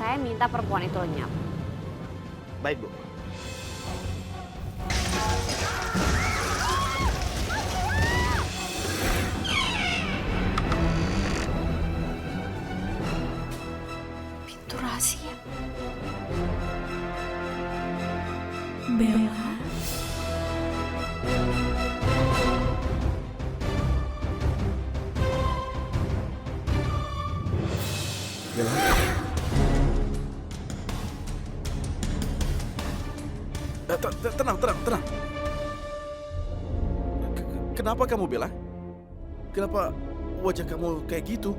saya minta perempuan itu lenyap. Baik, Bu. Pintu rahasia. Bella. Bella. Tenang. Kenapa kamu, Bella? Kenapa wajah kamu kayak gitu?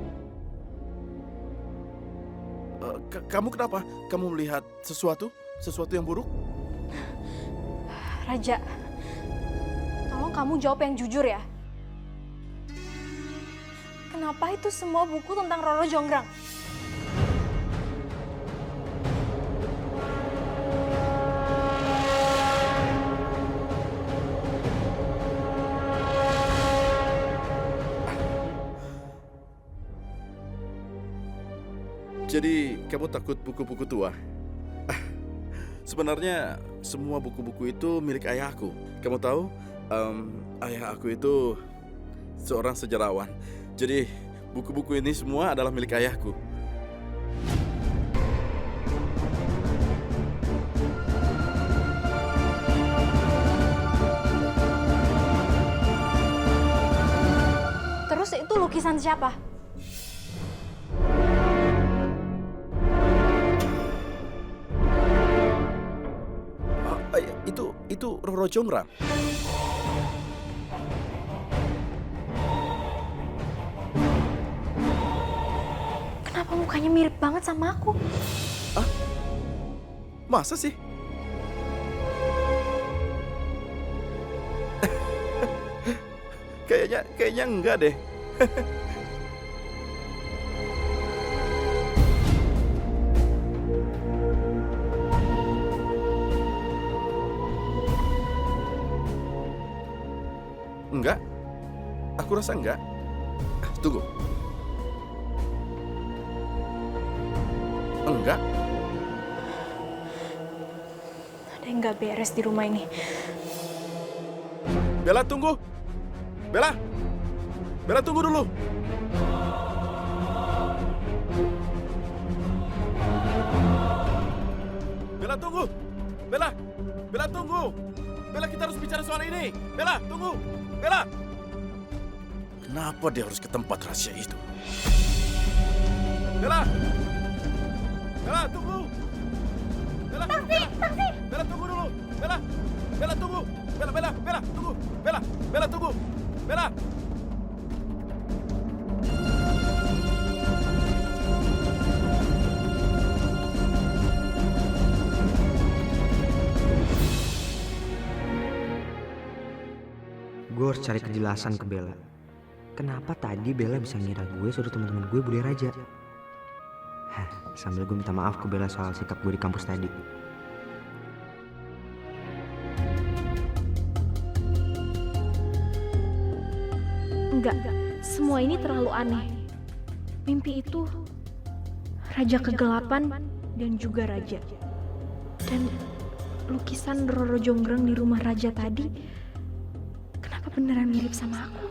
Kamu kenapa? Kamu melihat sesuatu? Sesuatu yang buruk? Raja, tolong kamu jawab yang jujur ya. Kenapa itu semua buku tentang Roro Jonggrang? Jadi, kamu takut buku-buku tua? Sebenarnya, semua buku-buku itu milik ayahku. Kamu tahu, ayah aku itu seorang sejarawan. Jadi, buku-buku ini semua adalah milik ayahku. Terus itu lukisan siapa? Itu Roro Jonggrang. Kenapa mukanya mirip banget sama aku? Masa sih? Kayaknya enggak deh. Enggak. Aku rasa enggak. Tunggu. Enggak. Ada yang nggak beres di rumah ini. Bella, tunggu. Bella. Bella, tunggu dulu. Bella, tunggu. Bella. Bella, tunggu. Bella, kita harus bicara soal ini. Bella, tunggu. Bella. Kenapa dia harus ke tempat rahasia itu? Bella. Bella, tunggu. Bella. Taksi. Bella, tunggu dulu. Bella. Bella, tunggu. Bella, tunggu. Bella, tunggu. Bella. Gue harus cari kejelasan ke Bella. Kenapa tadi Bella bisa ngira gue suruh teman-teman gue bully Raja? Sambil gue minta maaf ke Bella soal sikap gue di kampus tadi. Enggak, semua ini terlalu aneh. Mimpi itu Raja Kegelapan dan juga Raja. Dan lukisan Roro Jonggrang di rumah Raja tadi, kenapa beneran mirip sama aku?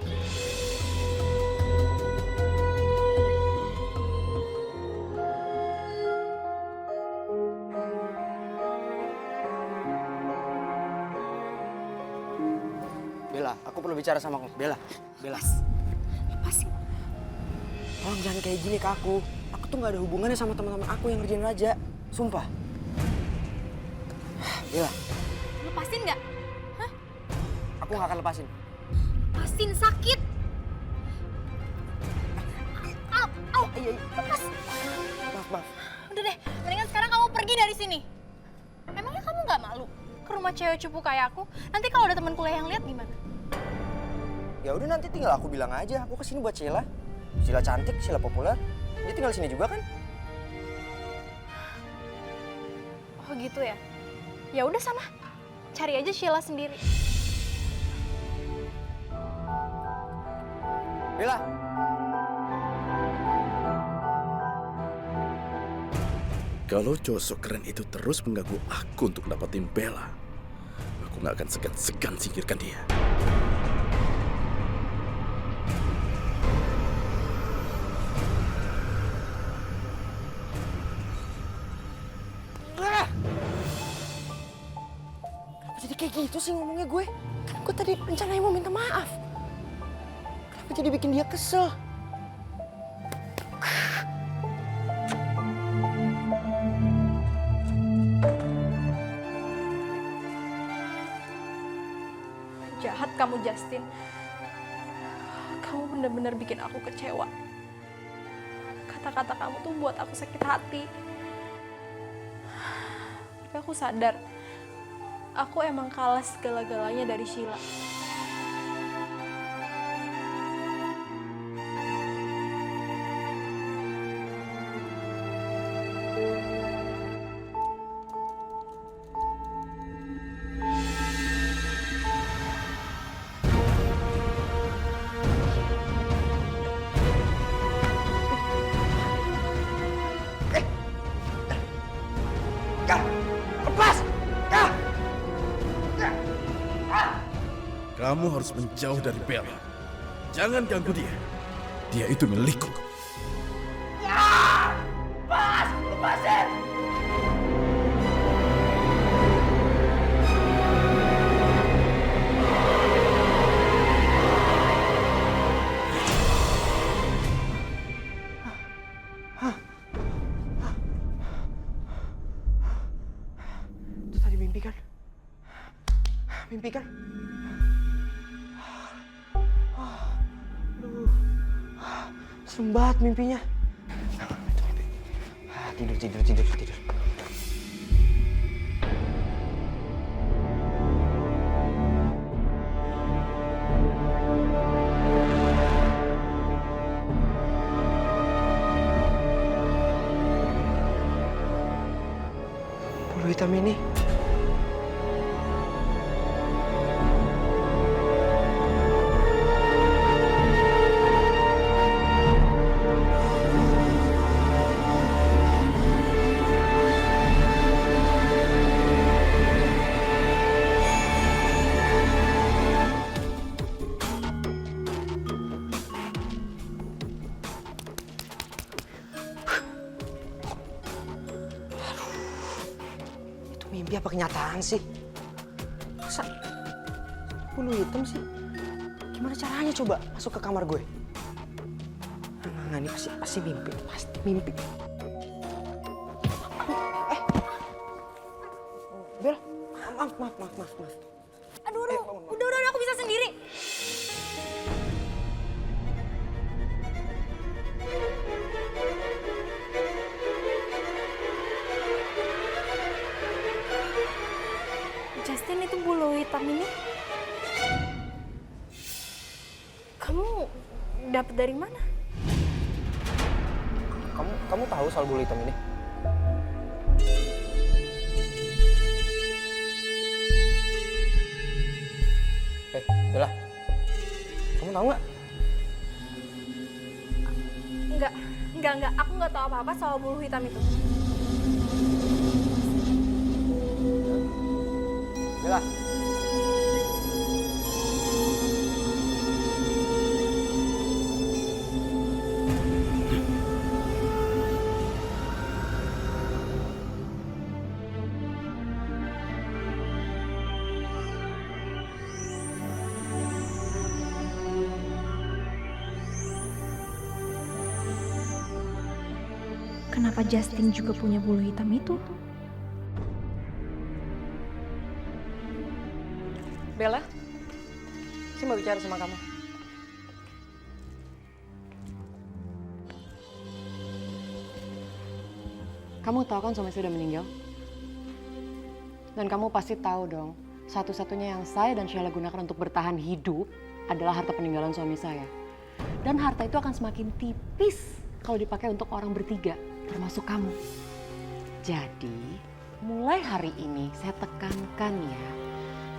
Bella, aku perlu bicara sama kamu. Bella. Lepasin. Tolong jangan kayak gini ke aku. Aku tuh gak ada hubungannya sama teman-teman aku yang ngerjain Raja. Sumpah. Bella, Lepasin nggak? aku gak akan lepasin. Lepasin, sakit. Au, lepas. Maaf. Udah deh, mendingan sekarang kamu pergi dari sini. Emangnya kamu nggak malu ke rumah cewek cupu kayak aku? Nanti kalau ada teman kuliah yang lihat gimana? Ya udah nanti tinggal aku bilang aja, aku kesini buat Sheila. Sheila cantik, Sheila populer. Dia tinggal sini juga kan? Oh gitu ya? Ya udah sana, cari aja Sheila sendiri. Bella. Kalau cowok sok keren itu terus mengganggu aku untuk dapetin Bella, aku nggak akan segan-segan singkirkan dia. Kenapa jadi kayak gitu sih ngomongnya gue? Kan gue tadi rencananya mau minta maaf. Kenapa jadi bikin dia kesel? Jahat kamu, Justin. Kamu benar-benar bikin aku kecewa. Kata-kata kamu tuh buat aku sakit hati. Tapi aku sadar, aku emang kalah segala-galanya dari Sheila. Kamu harus menjauh dari Bella. Jangan ganggu dia. Dia itu milikku. Itu tadi mimpi kan? Mimpi kan? Serem banget mimpinya. Tidur. Bulu hitam ini. Mimpi apa kenyataan sih? Masa bulu hitam sih? Gimana caranya coba masuk ke kamar gue? Nah, ini pasti mimpi, pasti mimpi. Bel, maaf. Aduh, udah, aku bisa sendiri. Justin, itu bulu hitam ini kamu dapat dari mana? Kamu tahu soal bulu hitam ini? Bella, kamu tahu nggak? Enggak. Aku nggak tahu apa-apa soal bulu hitam itu. Bella. Kenapa Justin juga punya bulu hitam itu? Bella, saya mau bicara sama kamu. Kamu tahu kan suami saya udah meninggal? Dan kamu pasti tahu dong, satu-satunya yang saya dan Sheila gunakan untuk bertahan hidup adalah harta peninggalan suami saya. Dan harta itu akan semakin tipis kalau dipakai untuk orang bertiga, termasuk kamu. Jadi, mulai hari ini saya tekankan ya,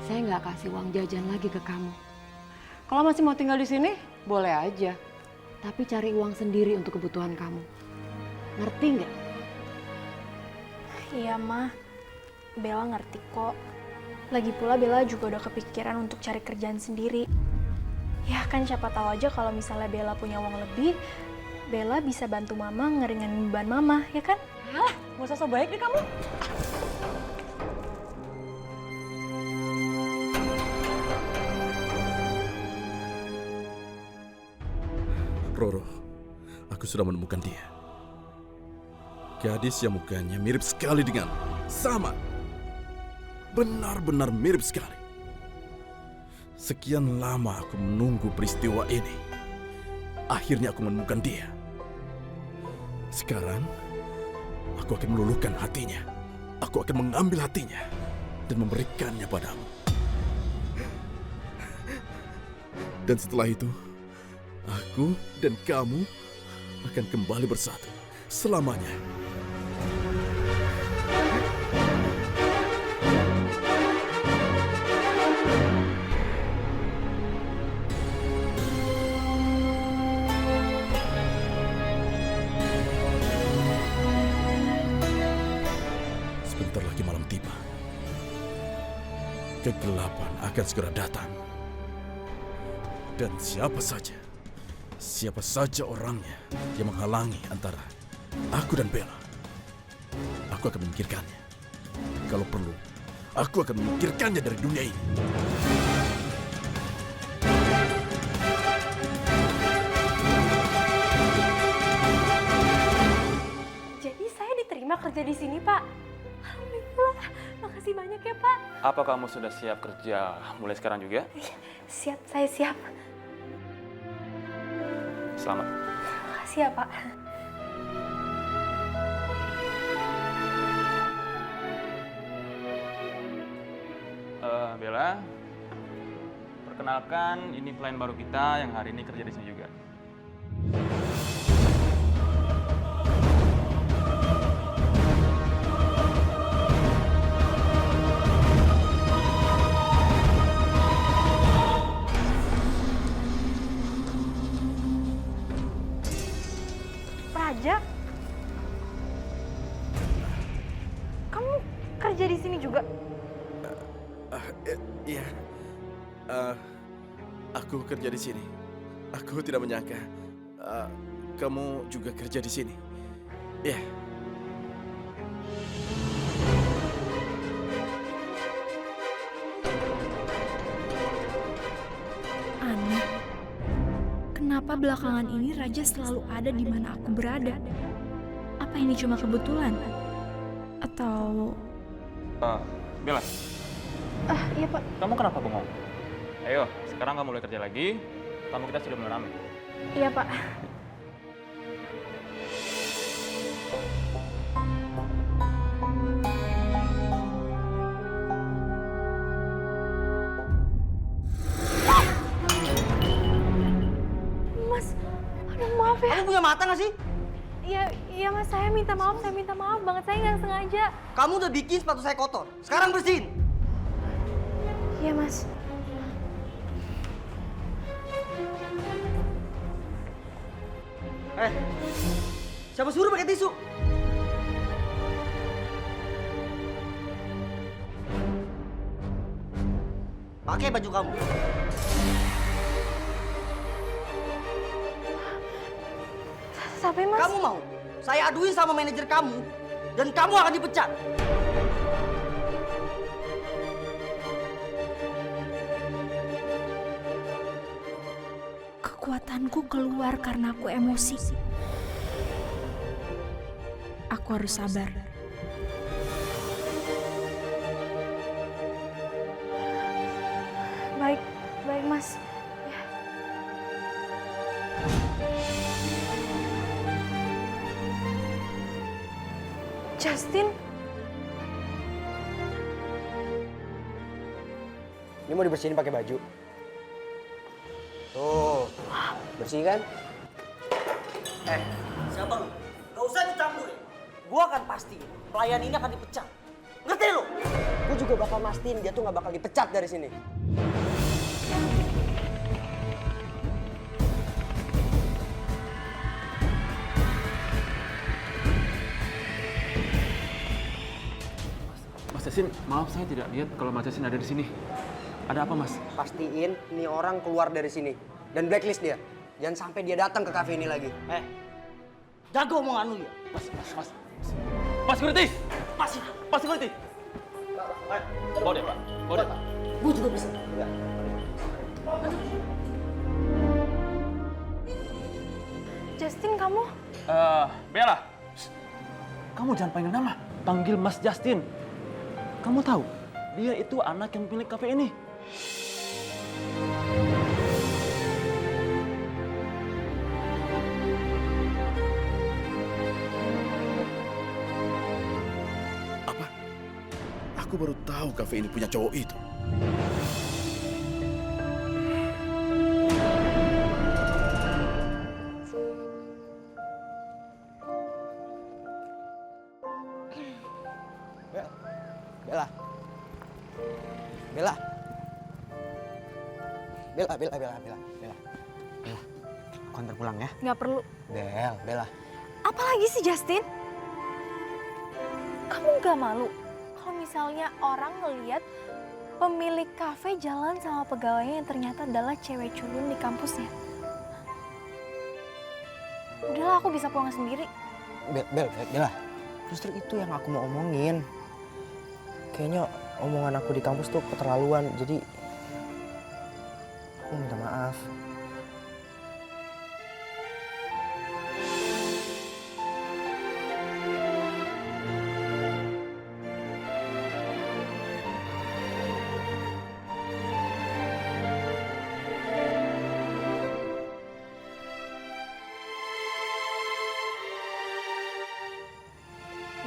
saya nggak kasih uang jajan lagi ke kamu. Kalau masih mau tinggal di sini, boleh aja. Tapi cari uang sendiri untuk kebutuhan kamu. Ngerti nggak? Iya, Ma. Bella ngerti kok. Lagi pula Bella juga udah kepikiran untuk cari kerjaan sendiri. Ya kan siapa tahu aja kalau misalnya Bella punya uang lebih, Bella bisa bantu Mama ngeringanin beban Mama, ya kan? Alah, gak usah so baik deh kamu. Roro, aku sudah menemukan dia. Gadis yang mukanya mirip sekali dengan sama. Benar-benar mirip sekali. Sekian lama aku menunggu peristiwa ini. Akhirnya aku menemukan dia. Sekarang, aku akan meluluhkan hatinya. Aku akan mengambil hatinya dan memberikannya padamu. Dan setelah itu, aku dan kamu akan kembali bersatu selamanya. Sebentar lagi malam tiba. Kegelapan akan segera datang. Dan siapa saja orangnya yang menghalangi antara aku dan Bella, aku akan memikirkannya. Kalau perlu, aku akan memikirkannya dari dunia ini. Jadi saya diterima kerja di sini, Pak. Alhamdulillah. Makasih banyak ya, Pak. Apa kamu sudah siap kerja mulai sekarang juga? Siap, saya siap. Selamat. Makasih ya, Pak. Bella, perkenalkan ini pelayan baru kita yang hari ini kerja di sini juga. Raja? Kamu kerja di sini juga? Iya, aku kerja di sini. Aku tidak menyangka kamu juga kerja di sini. Iya. Aneh. Kenapa belakangan ini Raja selalu ada di mana aku berada? Apa ini cuma kebetulan? Atau... Bella, Iya, Pak. kamu kenapa bengong? Ayo, sekarang kamu mulai kerja lagi. Tamu kita sudah mulai ramai. Iya, Pak. Mas, aduh maaf ya. Kamu punya mata gak sih? Iya Mas, saya minta maaf banget. Saya nggak sengaja. Kamu udah bikin sepatu saya kotor. Sekarang bersihin. Iya, Mas. Siapa suruh pakai tisu? Pakai baju kamu. Sampai Mas. Kamu mau? Saya aduin sama manajer kamu dan kamu akan dipecat. Kekuatanku keluar karena aku emosi. Aku harus sabar. Baik Mas. Ya. Justin, Ini mau dibersihin pakai baju. Tuh, bersih kan? Siapa lu? Gak usah dicampur ya. Gua akan pasti pelayan ini akan dipecat. Ngerti lu? Gua juga bakal mastiin dia tuh gak bakal dipecat dari sini. Justin, maaf saya tidak lihat kalau Mas Justin ada di sini. Ada apa, Mas? Pastiin nih orang keluar dari sini dan blacklist dia. Jangan sampai dia datang ke kafe ini lagi. Jago omongan lu ya. Mas Security! Mas Security! Bawa dia, Pak. Bawa dia, Pak. Gue juga bisa. Justin, kamu? Bella. Kamu jangan panggil nama. Panggil Mas Justin. Kamu tahu, dia itu anak yang milik kafe ini. Apa? Aku baru tahu kafe ini punya cowok itu. Bella. Bella. Bella, Bella, Bella, Bella, Bella. Bella, aku antar pulang ya. Nggak perlu. Bella. Apa lagi sih, Justin? Kamu nggak malu kalau misalnya orang ngeliat pemilik kafe jalan sama pegawainya yang ternyata adalah cewek culun di kampusnya? Udahlah, aku bisa pulang sendiri. Bella. Justru itu yang aku mau omongin. Kayaknya omongan aku di kampus tuh keterlaluan, jadi aku minta maaf.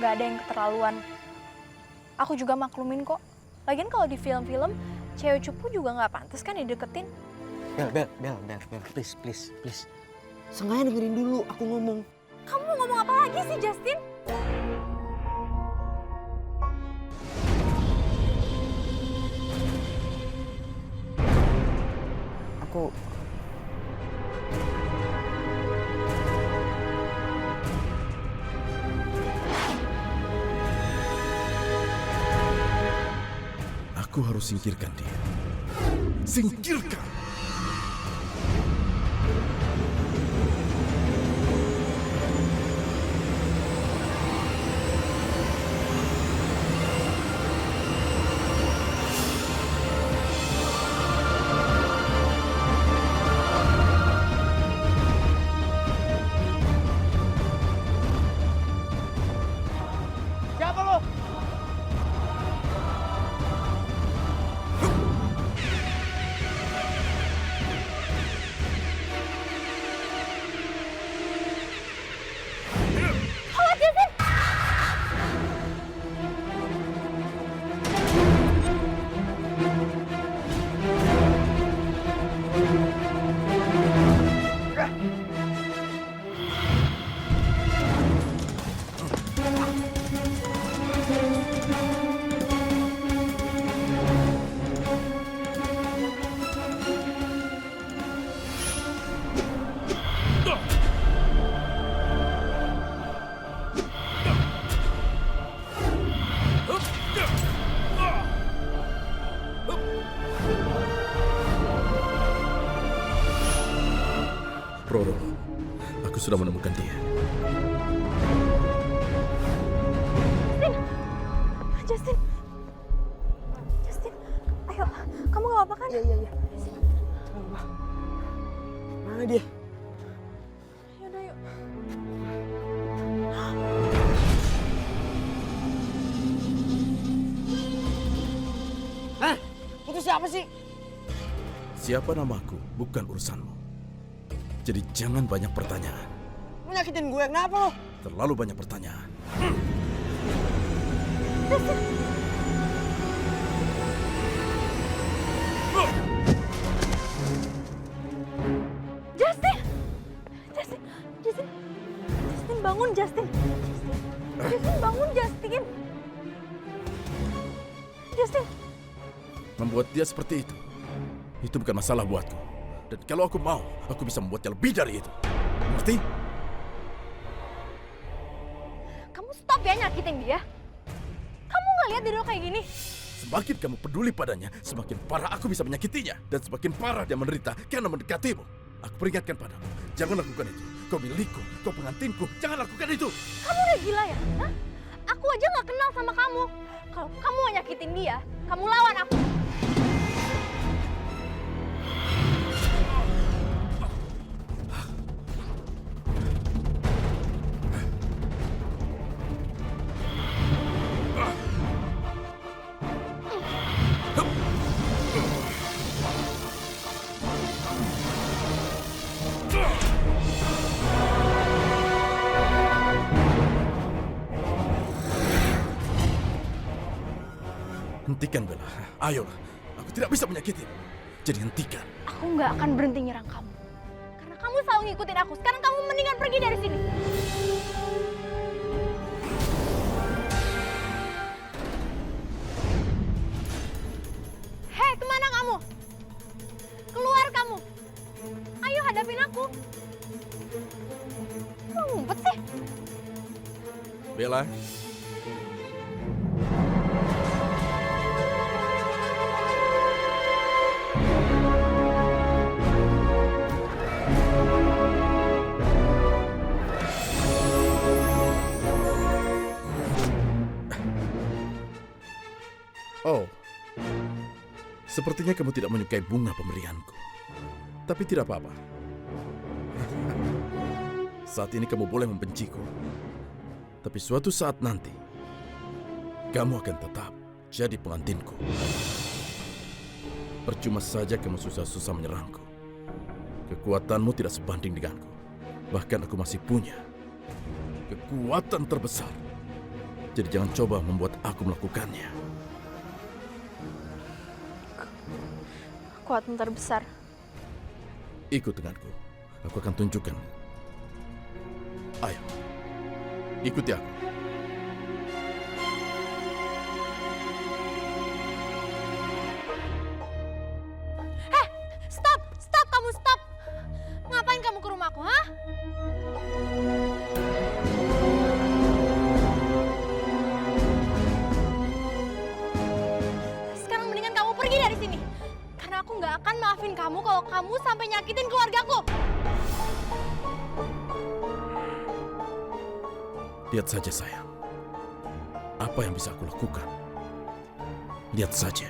Nggak ada yang keterlaluan. Aku juga maklumin kok. Lagian kalau di film-film, cewek cupu juga nggak pantas kan dideketin. Bel, please. Sengaja dengerin dulu aku ngomong. Kamu mau ngomong apa lagi sih, Justin? Aku harus singkirkan dia. Singkirkan! Siapa lo? Roro, aku sudah menemukan dia. Justin, ayo, kamu gak apa-apa kan? Iya. Mana dia? Yaudah, yuk. Hah? Itu siapa sih? Siapa namaku bukan urusanmu. Jadi jangan banyak pertanyaan. Lu nyakitin gue, kenapa lo? Terlalu banyak pertanyaan. Justin, bangun, Justin. Justin, bangun, Justin. Justin. Membuat dia seperti itu bukan masalah buatku. Dan kalau aku mau, aku bisa membuatnya lebih dari itu. Ngerti? Kamu stop ya nyakitin dia. Kamu nggak lihat Dido kayak gini? Semakin kamu peduli padanya, semakin parah aku bisa menyakitinya. Dan semakin parah dia menderita karena mendekatimu. Aku peringatkan padamu, jangan lakukan itu. Kau milikku, kau pengantinku, jangan lakukan itu. Kamu udah gila ya? Hah? Aku aja gak kenal sama kamu. Kalau kamu mau nyakitin dia, kamu lawan aku. Hentikan, Bella. Ayolah, aku tidak bisa menyakiti. Jadi hentikan. Aku nggak akan berhenti nyerang kamu. Karena kamu selalu ngikutin aku. Sekarang kamu mendingan pergi dari sini. Hei, kemana kamu? Keluar kamu. Ayo hadapin aku. Kok ngumpet sih? Bella, oh, sepertinya kamu tidak menyukai bunga pemberianku. Tapi tidak apa-apa. Saat ini kamu boleh membenciku. Tapi suatu saat nanti, kamu akan tetap jadi pengantinku. Percuma saja kamu susah-susah menyerangku. Kekuatanmu tidak sebanding denganku. Bahkan aku masih punya kekuatan terbesar. Jadi jangan coba membuat aku melakukannya. Kekuatan terbesar. Ikut denganku. Aku akan tunjukkan. Ayo, ikuti aku. Stop! Stop kamu, stop! Ngapain kamu ke rumahku, hah? Sekarang mendingan kamu pergi dari sini. Karena aku nggak akan maafin kamu kalau kamu sampai nyakitin keluargaku. Lihat saja sayang. Apa yang bisa aku lakukan? Lihat saja.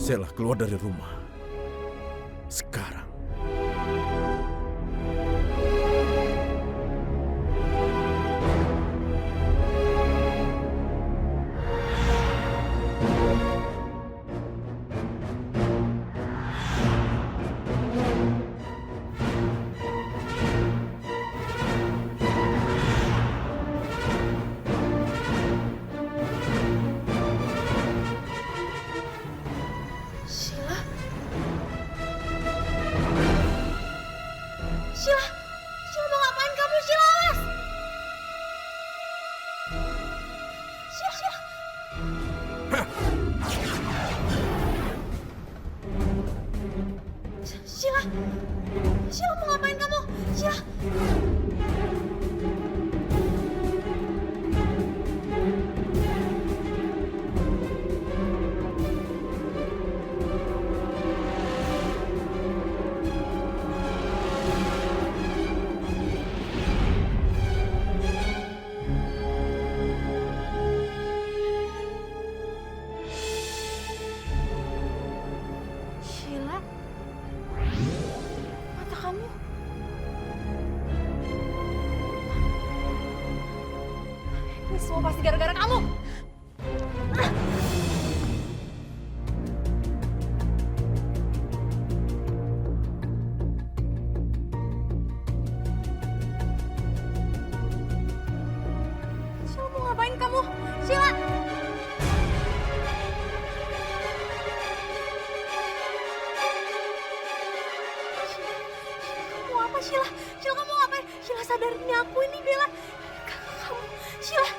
Sheila keluar dari rumah. Sekarang. Sheila? Sheila! Sheila mau ngapain kamu, Sheila? Awas! Sheila, Sheila! Sheila! Sheila mau ngapain kamu? Sheila! Sheila? Mata kamu? Ini semua pasti gara-gara kamu! Sheila mau ngapain kamu? Sheila! Mau apa apa Sheila? Sheila kamu ngapain? Sheila sadarin ini aku ini Bella. Kamu, Sheila.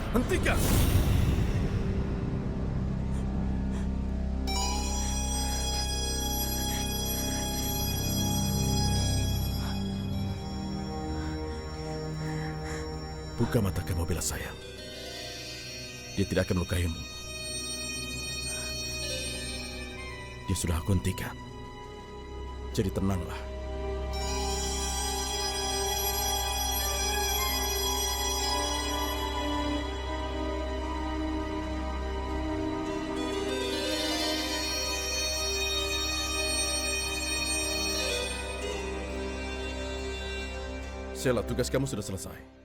Hentikan! Buka mata kamu, Bella sayang. Dia tidak akan melukaimu. Dia sudah aku hentikan. Jadi tenanglah. Sheila, tugas kamu sudah selesai.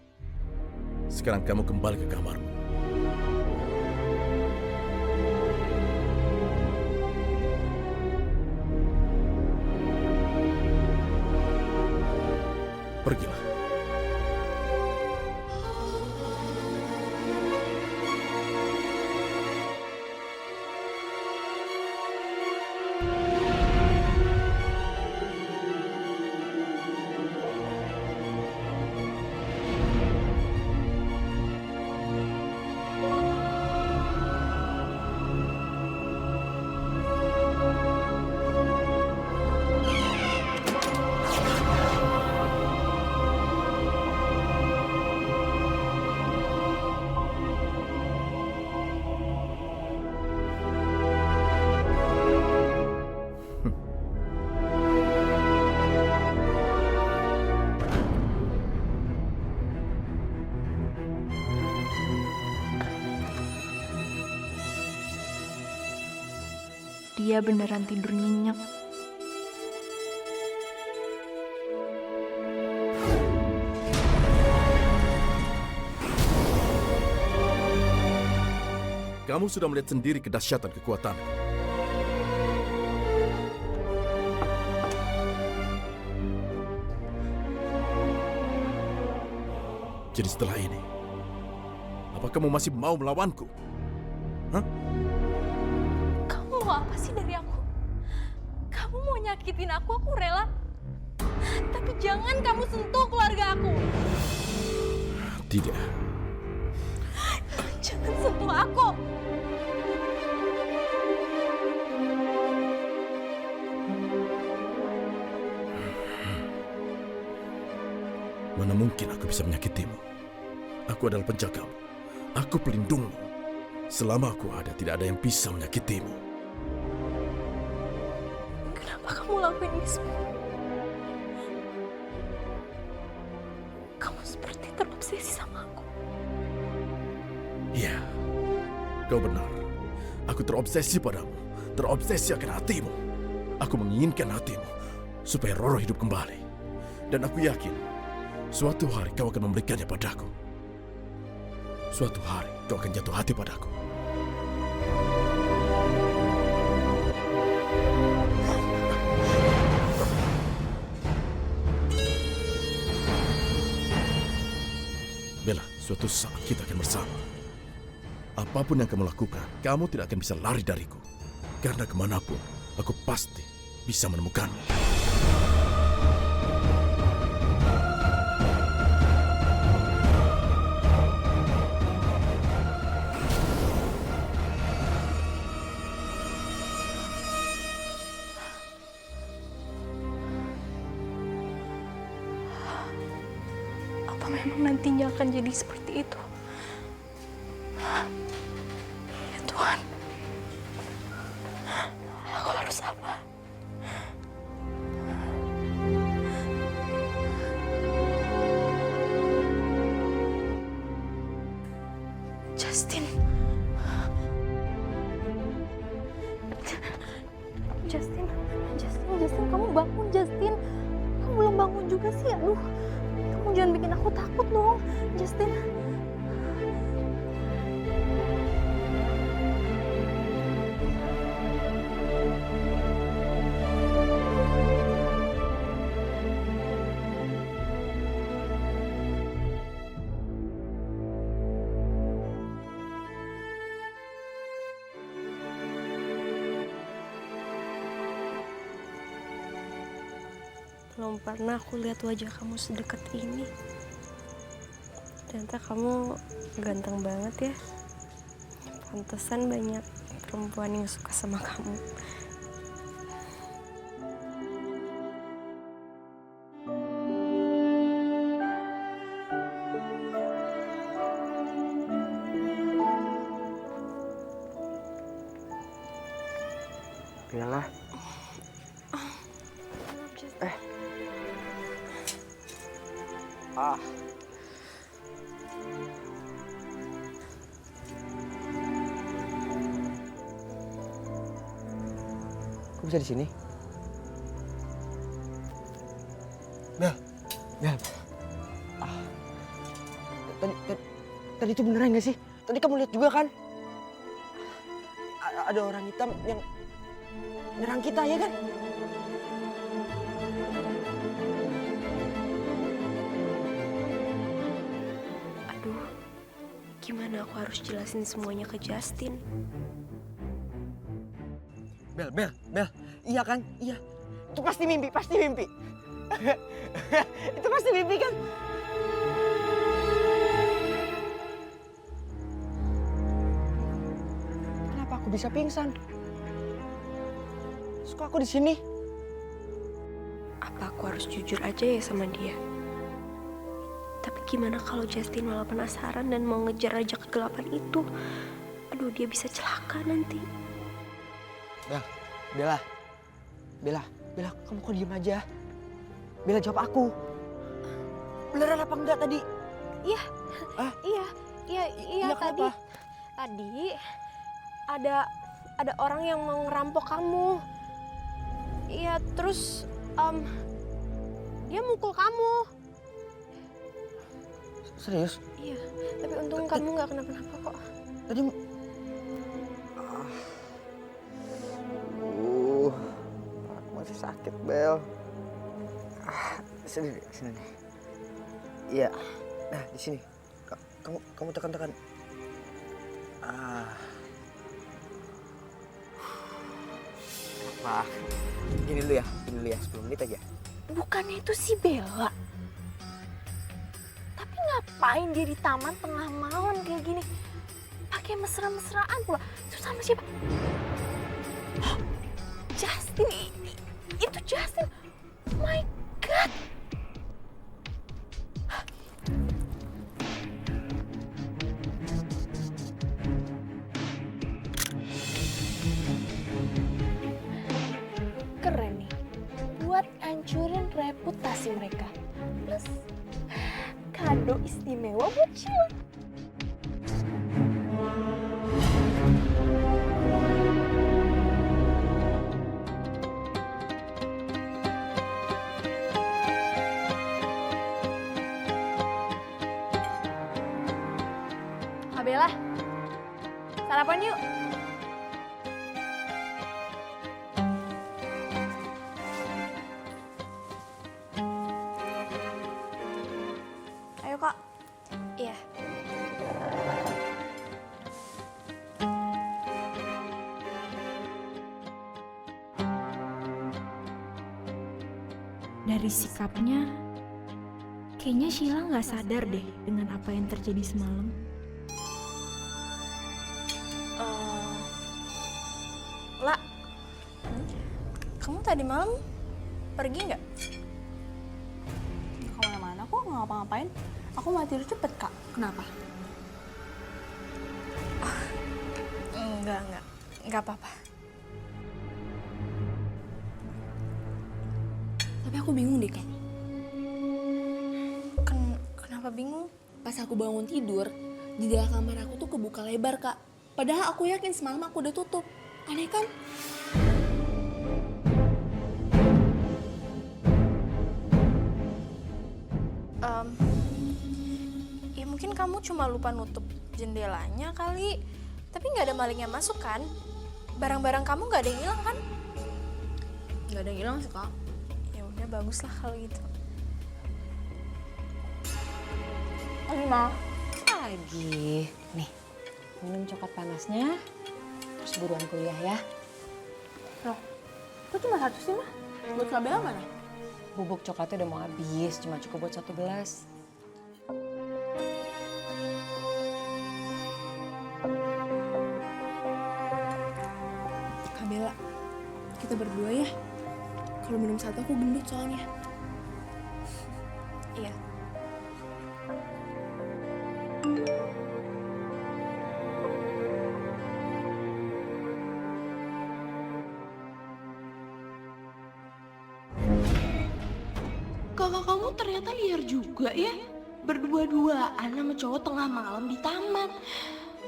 Sekarang kamu kembali ke kamarmu. Pergilah. Dia beneran tidur nyenyak. Kamu sudah melihat sendiri kedahsyatan kekuatanku. Jadi setelah ini, apa kamu masih mau melawanku? Hah? Kamu mau apa sih dari aku? Kamu mau nyakitin aku rela. Tapi jangan kamu sentuh keluarga aku. Tidak. Jangan sentuh aku. Mana mungkin aku bisa menyakitimu? Aku adalah penjagamu. Aku pelindungmu. Selama aku ada, tidak ada yang bisa menyakitimu. Kenapa kamu lakuin ini semua? Kamu seperti terobsesi sama aku. Iya, kau benar. Aku terobsesi padamu. Terobsesi akan hatimu. Aku menginginkan hatimu supaya Roro hidup kembali. Dan aku yakin suatu hari kau akan memberikannya padaku. Suatu hari kau akan jatuh hati padaku. Bella, suatu saat kita akan bersama. Apapun yang kamu lakukan, kamu tidak akan bisa lari dariku. Karena kemanapun, aku pasti bisa menemukanmu. Apa memang nantinya akan jadi seperti itu? Ya Tuhan, aku harus apa? Justin. Justin, kamu bangun, Justin. Kamu belum bangun juga sih, aduh. Kamu jangan bikin aku takut dong, Justin. Belum pernah aku lihat wajah kamu sedekat ini. Ternyata kamu ganteng banget ya. Pantesan banyak perempuan yang suka sama kamu. Bella. Ah. Kok bisa di sini? Bel, Bel. Ah. Tadi itu beneran gak sih? Tadi kamu lihat juga kan? Ada orang hitam yang nyerang kita, ya kan? Aduh, gimana aku harus jelasin semuanya ke Justin? Bel. Iya kan? Iya. Itu pasti mimpi. Itu pasti mimpi kan? Kenapa aku bisa pingsan? Terus kok aku di sini? Apa aku harus jujur aja ya sama dia? Tapi gimana kalau Justin malah penasaran dan mau ngejar Raja Kegelapan itu? Aduh, dia bisa celaka nanti. Bella, kamu kok diem aja? Bella, jawab aku. Beneran apa enggak tadi? Iya, Ah? iya tadi. Kenapa? Tadi ada orang yang mau ngerampok kamu. Iya, terus dia mukul kamu. Serius? Iya, tapi untung kamu nggak kenapa-napa kok. Tadi... masih sakit, Bel. Sini deh. Iya. Nah, di sini. Kamu tekan. Apa? Ini dulu ya, 10 menit aja. Bukannya itu si Bella. Tapi ngapain dia di taman tengah malam kayak gini? Pakai mesra-mesraan pula. Itu sama siapa? Justin, itu Justin. Oh my God. Keren nih, buat hancurin reputasi mereka. Plus, kado istimewa buat Sheila. Kak Bella, sarapan yuk. Ayo Kak. Iya. Dari sikapnya, kayaknya Sheila nggak sadar deh dengan apa yang terjadi semalam. La, kamu tadi malam pergi nggak? Nggak kemana-mana kok, nggak ngapa-ngapain. Aku mau tidur cepet, Kak. Kenapa? Enggak apa-apa. Tapi aku bingung deh, Kak. Kenapa bingung? Pas aku bangun tidur, di dalam kamar aku tuh kebuka lebar, Kak. Padahal aku yakin semalam aku udah tutup. Aneh kan? Ya mungkin kamu cuma lupa nutup jendelanya kali. Tapi nggak ada maling yang masuk kan? Barang-barang kamu nggak ada yang hilang kan? Nggak ada yang hilang sih, Kak. Ya udah, bagus lah kalau gitu. Mau Lagi. Nih, minum coklat panasnya. Terus buruan kuliah ya. Loh, kok cuma satu sih, Mah? Buat Kak Bella mana? Bubuk coklatnya udah mau habis, cuma cukup buat 1 gelas. Kak Bella, kita berdua ya. Kalau minum satu aku gendut soalnya. Iya. Kakak kamu ternyata liar juga ya. Berdua-duaan sama cowok tengah malam di taman.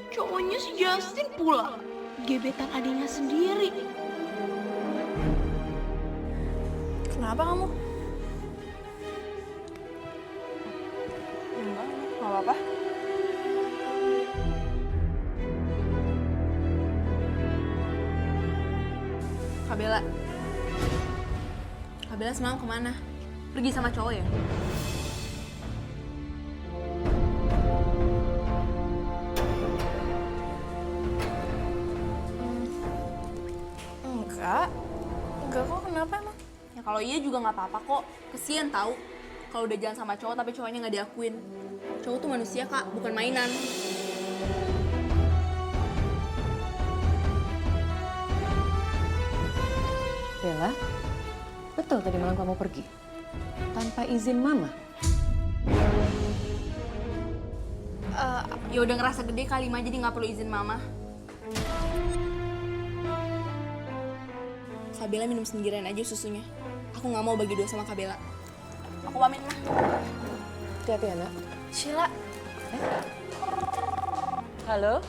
Cowoknya si Justin pula. Gebetan adiknya sendiri. Kenapa kamu? Enggak apa-apa. Kak Bella. Kak Bella semalam kemana? Pergi sama cowok ya? Enggak. Enggak kok, kenapa emang? Ya kalau iya juga nggak apa-apa kok. Kesian tahu kalau udah jalan sama cowok tapi cowoknya nggak diakuin. Cowok tuh manusia kak, bukan mainan. Bella, betul tadi malam kamu pergi? Tanpa izin mama? Ya udah ngerasa gede kali mah jadi nggak perlu izin mama. Kak Bella minum sendirian aja susunya. Aku nggak mau bagi 2 sama Kak Bella. Aku pamit mah. Hati-hati anak. Sheila, Halo?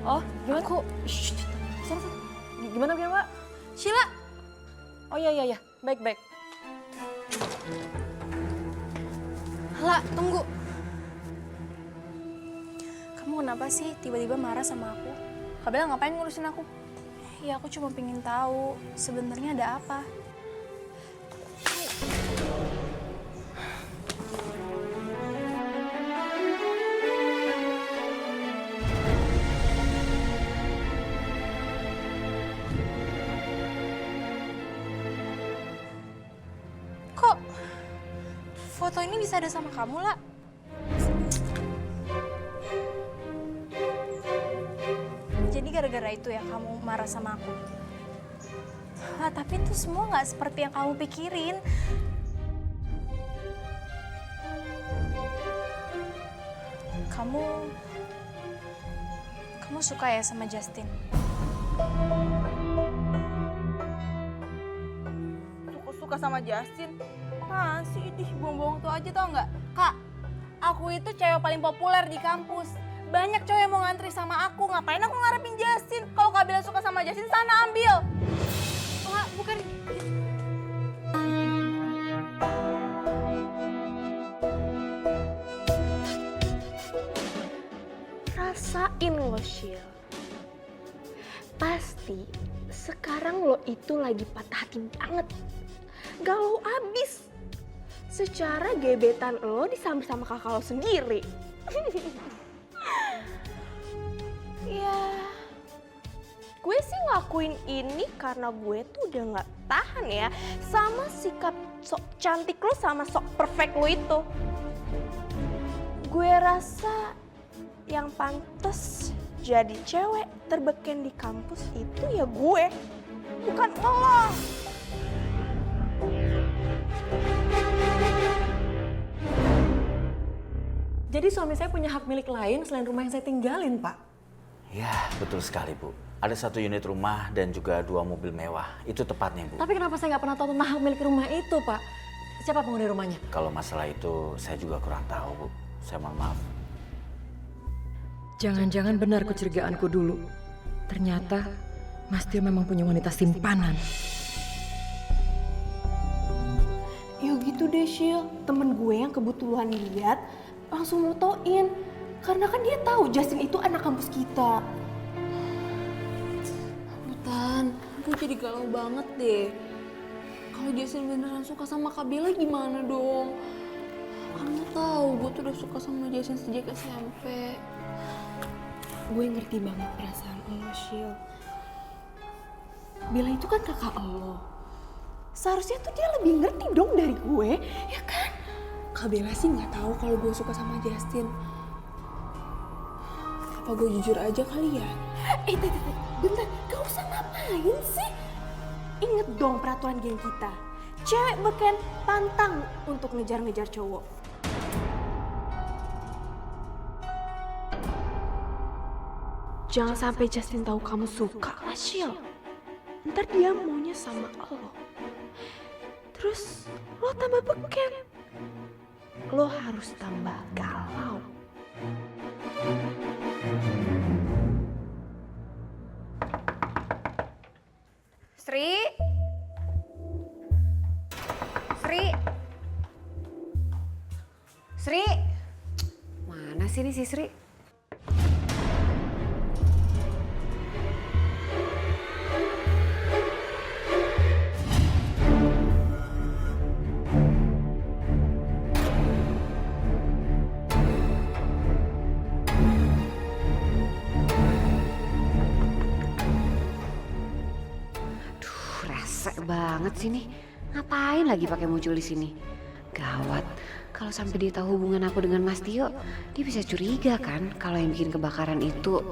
Oh, gimana? Aku... Shh, sana. Gimana, Pak? Sheila. Oh iya. Baik. Hala, tunggu. Kamu kenapa sih tiba-tiba marah sama aku? Kak Bella ngapain ngurusin aku? Ya aku cuma pengen tahu sebenarnya ada apa. Kok foto ini bisa ada sama kamu, lah? Jadi gara-gara itu ya kamu marah sama aku? Lah, tapi itu semua nggak seperti yang kamu pikirin. Kamu suka ya sama Justin? Suka sama Justin? Apaan sih? Idih, bohong-bohong tuh aja tau nggak? Kak, aku itu cewek paling populer di kampus. Banyak cowok yang mau ngantri sama aku. Ngapain aku ngarepin Justin? Kalau Kak Bella suka sama Justin, sana ambil. Wah, bukan. Rasain lo, Shil. Pasti sekarang lo itu lagi patah hati banget. Galau abis. Secara gebetan lo disambut sama kakak lo sendiri. Ya, gue sih ngelakuin ini karena gue tuh udah gak tahan ya sama sikap sok cantik lo sama sok perfect lo itu. Gue rasa yang pantas jadi cewek terbeken di kampus itu ya gue, bukan lo. Jadi suami saya punya hak milik lain selain rumah yang saya tinggalin, Pak? Ya, betul sekali, Bu. Ada 1 unit rumah dan juga 2 mobil mewah. Itu tepatnya, Bu. Tapi kenapa saya nggak pernah tahu tentang hak milik rumah itu, Pak? Siapa penghuni rumahnya? Kalau masalah itu, saya juga kurang tahu, Bu. Saya mohon maaf. Jangan-jangan benar kecurigaanku dulu. Ternyata Mas Tio memang punya wanita simpanan. Ya gitu deh, Shil. Temen gue yang kebetulan lihat langsung motoin. Karena kan dia tahu Justin itu anak kampus kita. Butan, gue jadi galau banget deh. Kalau Justin beneran suka sama Kak Bella gimana dong? Kamu tahu gue tuh udah suka sama Justin sejak SMP. Gue ngerti banget perasaan lo, Shil. Bella itu kan kakak lo. Seharusnya tuh dia lebih ngerti dong dari gue, ya kan? Kak Bella sih nggak tahu kalau gue suka sama Justin. Apa gue jujur aja kali ya? Bentar, gak usah ngapain sih? Ingat dong peraturan geng kita. Cewek beken pantang untuk ngejar-ngejar cowok. Jangan sampai Justin tahu kamu suka sama Shil. Ntar dia maunya sama lo. Terus lo tambah beken. Lo harus tambah galau. Sri? Sri? Sri? Mana sih ini si Sri? Banget sih nih. Ngapain lagi pakai muncul di sini? Gawat. Kalau sampai dia tahu hubungan aku dengan Mas Tio, dia bisa curiga kan kalau yang bikin kebakaran itu.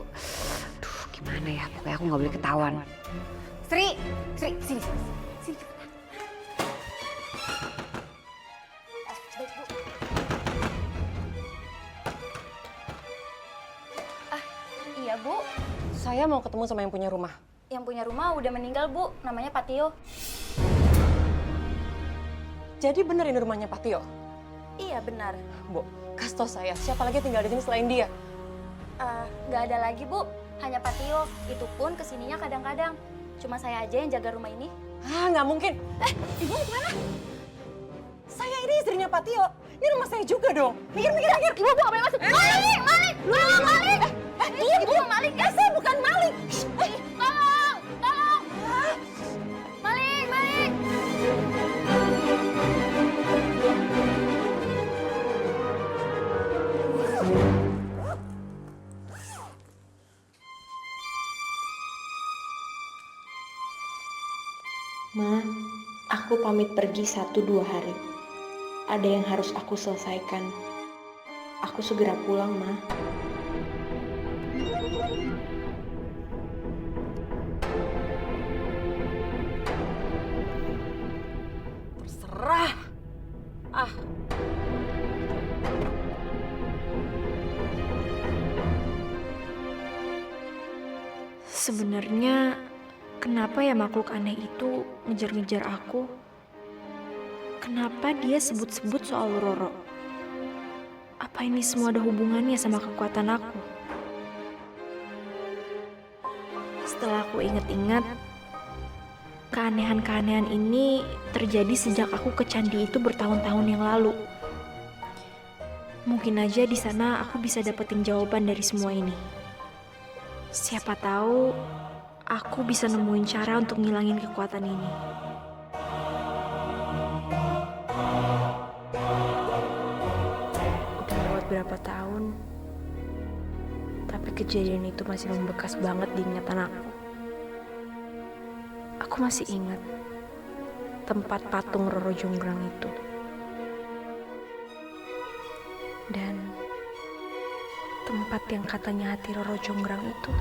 Duh, gimana ya? Pokoknya aku nggak boleh ketahuan. Sri, sini. Iya, Bu. Saya mau ketemu sama yang punya rumah. Yang punya rumah udah meninggal, Bu. Namanya Pak Tio. Jadi bener ini rumahnya Pak Tio? Iya, benar. Bu, kasih tau saya, siapa lagi tinggal di sini selain dia? Nggak ada lagi, Bu. Hanya Pak Tio. Itu pun kesininya kadang-kadang. Cuma saya aja yang jaga rumah ini. Ah, nggak mungkin. Ibu mau kemana? Saya ini istrinya Pak Tio. Ini rumah saya juga dong. Mikir. Ibu nggak boleh masuk. Maling! Maling! Ibu maling? Saya bukan maling. Tolong! Maling! Ma, aku pamit pergi 1-2 hari. Ada yang harus aku selesaikan. Aku segera pulang, Ma. Terserah. Sebenarnya, kenapa ya makhluk aneh itu ngejar-ngejar aku? Kenapa dia sebut-sebut soal Roro? Apa ini semua ada hubungannya sama kekuatan aku? Setelah aku ingat-ingat, keanehan-keanehan ini terjadi sejak aku ke candi itu bertahun-tahun yang lalu. Mungkin aja di sana aku bisa dapetin jawaban dari semua ini. Siapa tahu aku bisa nemuin cara untuk ngilangin kekuatan ini. Udah lewat berapa tahun, tapi kejadian itu masih membekas banget di ingatan aku. Aku masih ingat tempat patung Roro Jonggrang itu. Dan tempat yang katanya hati Roro Jonggrang itu.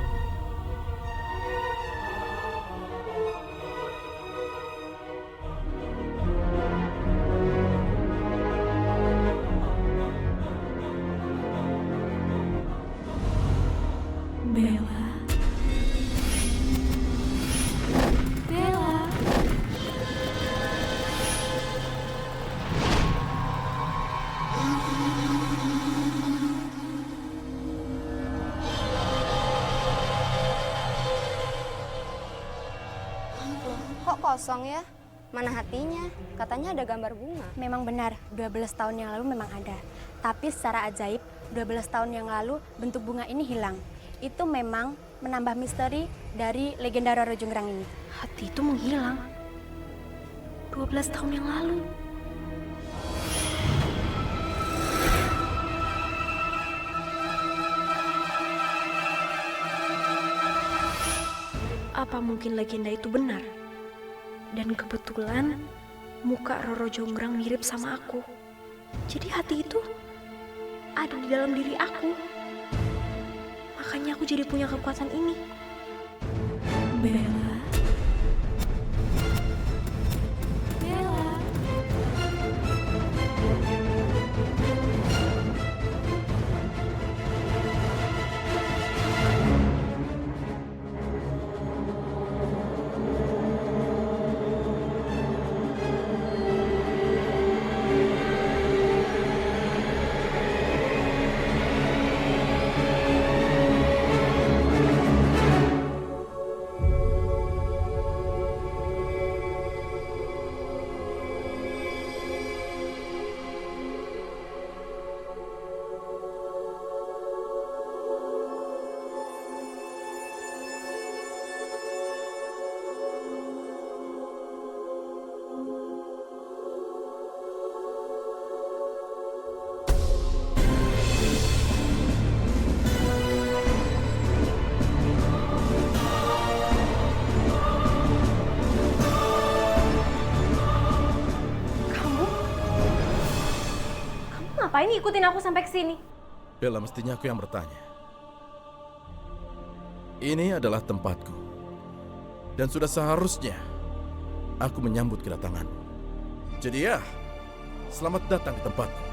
Bella. Bella. Kok kosong ya? Mana hatinya? Katanya ada gambar bunga. Memang benar, 12 tahun yang lalu memang ada. Tapi secara ajaib, 12 tahun yang lalu bentuk bunga ini hilang. Itu memang menambah misteri dari legenda Roro Jonggrang ini. Hati itu menghilang. 12 tahun yang lalu. Apa mungkin legenda itu benar? Dan kebetulan muka Roro Jonggrang mirip sama aku. Jadi hati itu ada di dalam diri aku. Makanya aku jadi punya kekuatan ini. Bella. Bella. Ngapain ikutin aku sampai ke sini? Bella, mestinya aku yang bertanya. Ini adalah tempatku. Dan sudah seharusnya aku menyambut kedatanganmu. Jadi ya, selamat datang ke tempatku.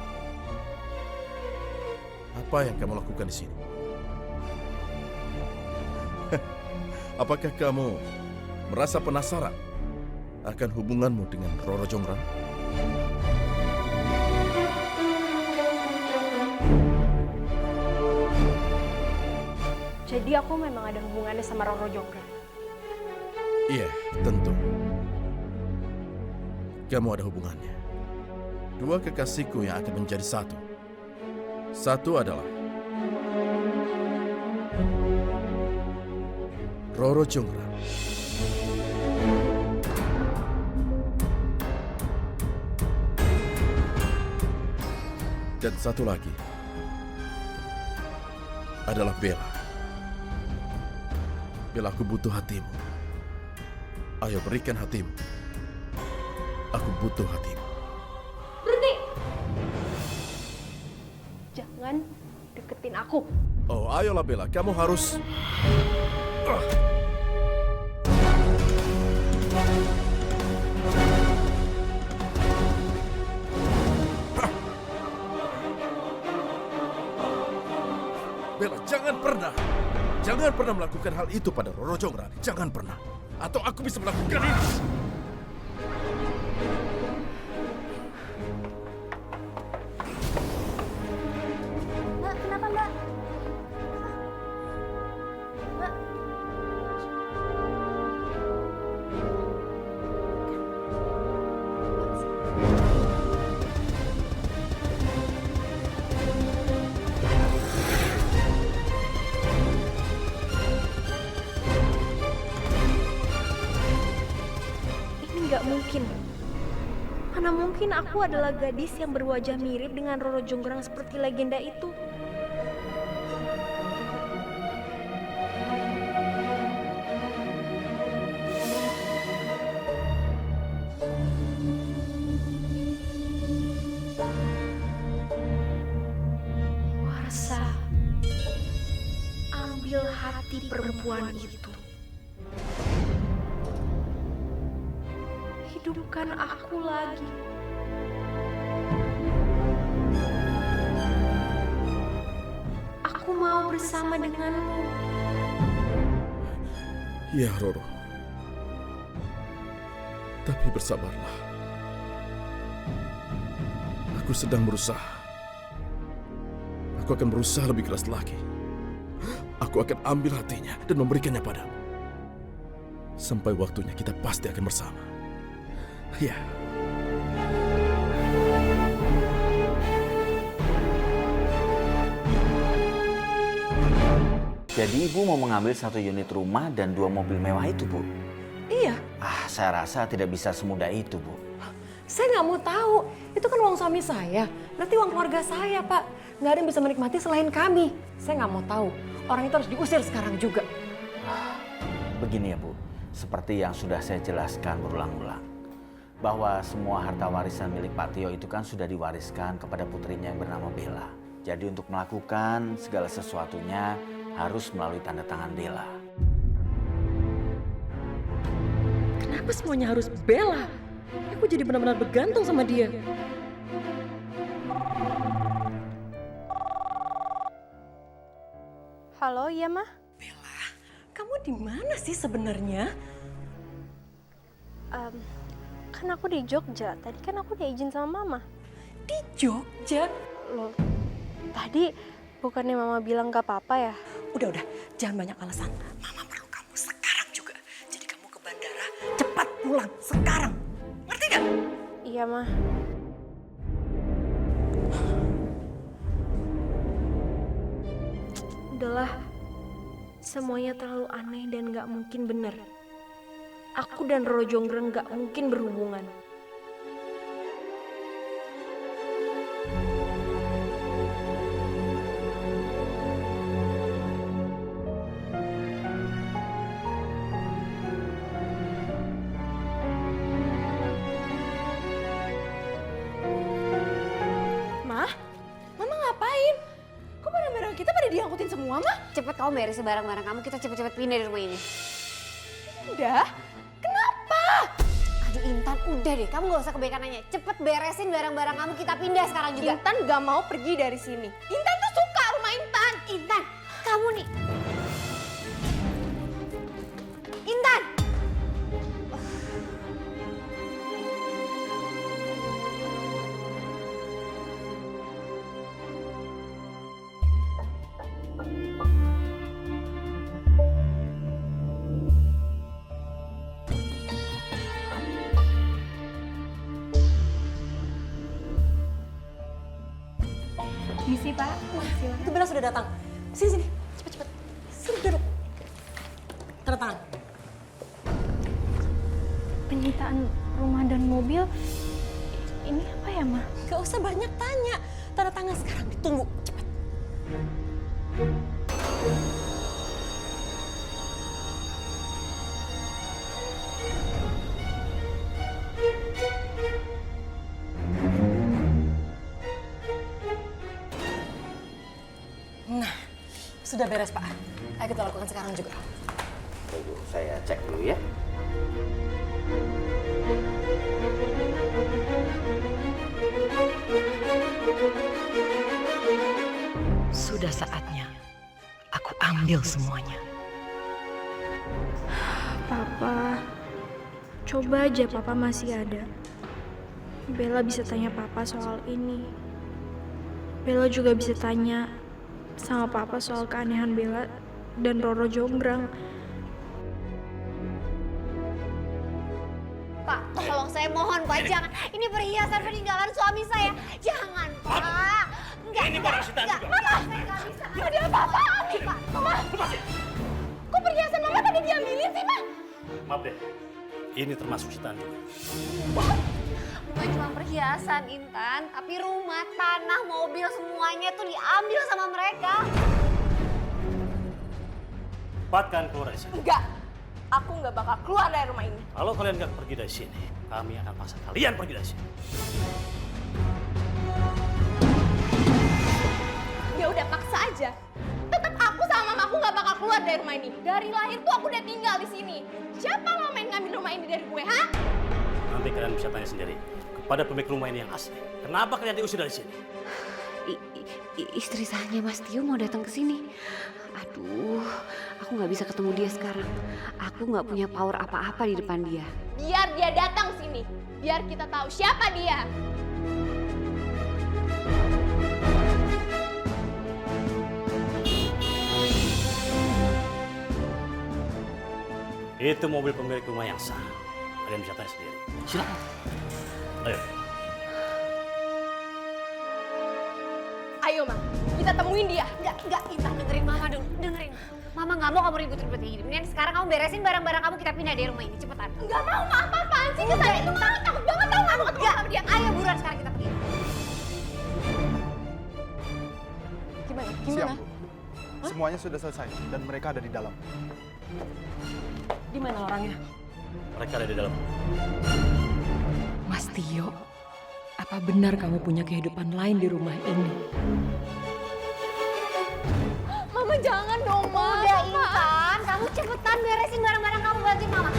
Apa yang kamu lakukan di sini? Apakah kamu merasa penasaran akan hubunganmu dengan Roro Jonggrang? Jadi aku memang ada hubungannya sama Roro Jonggrang. Iya, tentu. Kamu ada hubungannya. Dua kekasihku yang akan menjadi satu. Satu adalah Roro Jonggrang. Dan satu lagi adalah Bella. Bella, aku butuh hatimu. Ayo berikan hatimu. Aku butuh hatimu. Berhenti! Jangan deketin aku. Oh, ayolah Bella, kamu harus... Bella, jangan pernah melakukan hal itu pada Roro Jonggrang. Jangan pernah. Atau aku bisa melakukan ini. Mbak, kenapa Mbak? Mbak. Nggak mungkin. Mana mungkin aku adalah gadis yang berwajah mirip dengan Roro Jonggrang seperti legenda itu. Warsa, ambil hati perempuan itu. Hidupkan aku lagi. Aku mau bersama denganmu. Ya, Roro. Tapi bersabarlah. Aku sedang berusaha. Aku akan berusaha lebih keras lagi. Aku akan ambil hatinya dan memberikannya padamu. Sampai waktunya kita pasti akan bersama. Ya. Jadi ibu mau mengambil 1 unit rumah dan 2 mobil mewah itu, Bu? Iya. Saya rasa tidak bisa semudah itu, Bu. Saya nggak mau tahu. Itu kan uang suami saya. Berarti uang keluarga saya, Pak. Nggak ada yang bisa menikmati selain kami. Saya nggak mau tahu. Orang itu harus diusir sekarang juga. Begini ya, Bu. Seperti yang sudah saya jelaskan berulang-ulang, bahwa semua harta warisan milik Pak Tio itu kan sudah diwariskan kepada putrinya yang bernama Bella. Jadi untuk melakukan segala sesuatunya harus melalui tanda tangan Bella. Kenapa semuanya harus Bella? Aku jadi benar-benar bergantung sama dia. Halo, iya mah? Bella, kamu di mana sih sebenarnya? Kan aku di Jogja. Tadi kan aku diizin sama mama. Di Jogja? Loh, tadi bukannya mama bilang gak apa-apa ya? Udah, jangan banyak alasan. Mama perlu kamu sekarang juga. Jadi kamu ke bandara, cepat pulang sekarang. Ngerti gak? Iya mah. Udahlah, semuanya terlalu aneh dan gak mungkin benar. Aku dan Roro Jonggrang gak mungkin berhubungan. Mah? Mama ngapain? Kok barang-barang kita pada diangkutin semua, Mah? Cepet kamu beresin barang-barang kamu, kita cepet-cepet pindah dari rumah ini. Udah? Kenapa? Aduh Intan, udah deh, kamu gak usah kebaikan nanya. Cepet beresin barang-barang kamu, kita pindah sekarang juga. Intan gak mau pergi dari sini. Intan tuh suka rumah Intan. Intan, kamu nih. Intan! Misi Pak, Itu Bella sudah datang. Sini, cepet. Sini duduk. Tanda tangan. penyitaan rumah dan mobil. Ini apa ya, Ma? Gak usah banyak tanya. Tanda tangan sekarang, ditunggu. Cepet. Nah, sudah beres, Pak. Ayo kita lakukan sekarang juga. Tunggu, saya cek dulu ya. Sudah saatnya aku ambil semuanya. Papa, coba aja Papa masih ada. Bella bisa tanya Papa soal ini. Bella juga bisa tanya sama Papa soal keanehan Bella dan Roro Jonggrang. Pak, tolong saya mohon Pak, jangan. Ini perhiasan peninggalan suami saya. Jangan, Pak. Enggak. Ini barang sitaan juga. Mama, saya nggak bisa. Gak ada apa-apaan. Pak. Mama, kok perhiasan Mama tadi diambilin sih, Ma? Maaf deh, ini termasuk sitaan juga. Bukan cuma perhiasan, Intan, tapi rumah, tanah, mobil, semuanya tuh diambil sama mereka. Cepatkan keluar dari sini. Enggak. Aku nggak bakal keluar dari rumah ini. Kalau kalian nggak pergi dari sini, kami akan paksa kalian pergi dari sini. Ya udah paksa aja. Tetap aku sama mamaku nggak bakal keluar dari rumah ini. Dari lahir tuh aku udah tinggal di sini. Siapa lo main ngambil rumah ini dari gue, ha? Nanti kalian bisa tanya sendiri kepada pemilik rumah ini yang asli. Kenapa kalian diusir dari sini? Istri sahnya Mas Tio mau datang ke sini. Aduh, aku nggak bisa ketemu dia sekarang. Aku nggak punya power apa-apa di depan dia. Biar dia datang sini. Biar kita tahu siapa dia. Itu mobil pemilik rumah yang sah. Kalian bisa tanya sendiri. Silakan. Ayo. Ayo, Ma. Kita temuin dia. Enggak, Intan, dengerin Mama dulu, dengerin. Mama nggak mau kamu ribut-ribut kayak gini. Mendingan sekarang kamu beresin barang-barang kamu, kita pindah dari rumah ini, cepetan. Nggak mau, Ma. Apa-apaan sih? Kesan itu Mama takut banget tau nggak mau ketemu sama dia. Ayo buruan sekarang kita pergi. Gimana? Siap, Bu. Semuanya sudah selesai dan mereka ada di dalam. Di mana orangnya? Mereka ada di dalam. Mas Tio, apa benar kamu punya kehidupan lain di rumah ini? Mama jangan dong, Ma. Udah Intan, kamu cepetan beresin barang-barang kamu, bantuin mama.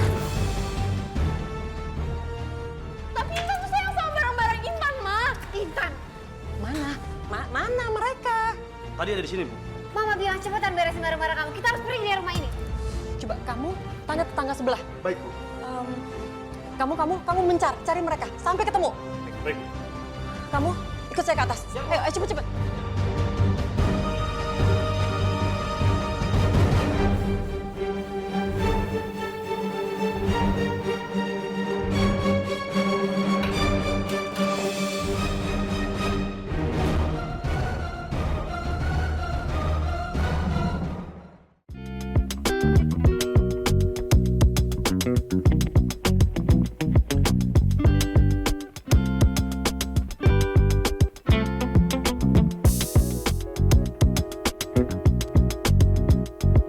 Tapi Intan tuh sayang sama barang-barang Intan, Ma. Intan, Mana? Mana mereka? Tadi ada di sini, Bu. mama bilang cepetan beresin barang-barang kamu. Kita harus pergi dari rumah ini. Coba kamu tanya tetangga sebelah. Baik, Bu. Kamu cari mereka sampai ketemu. Baik. Kamu ikut saya ke atas. Ayo cepet.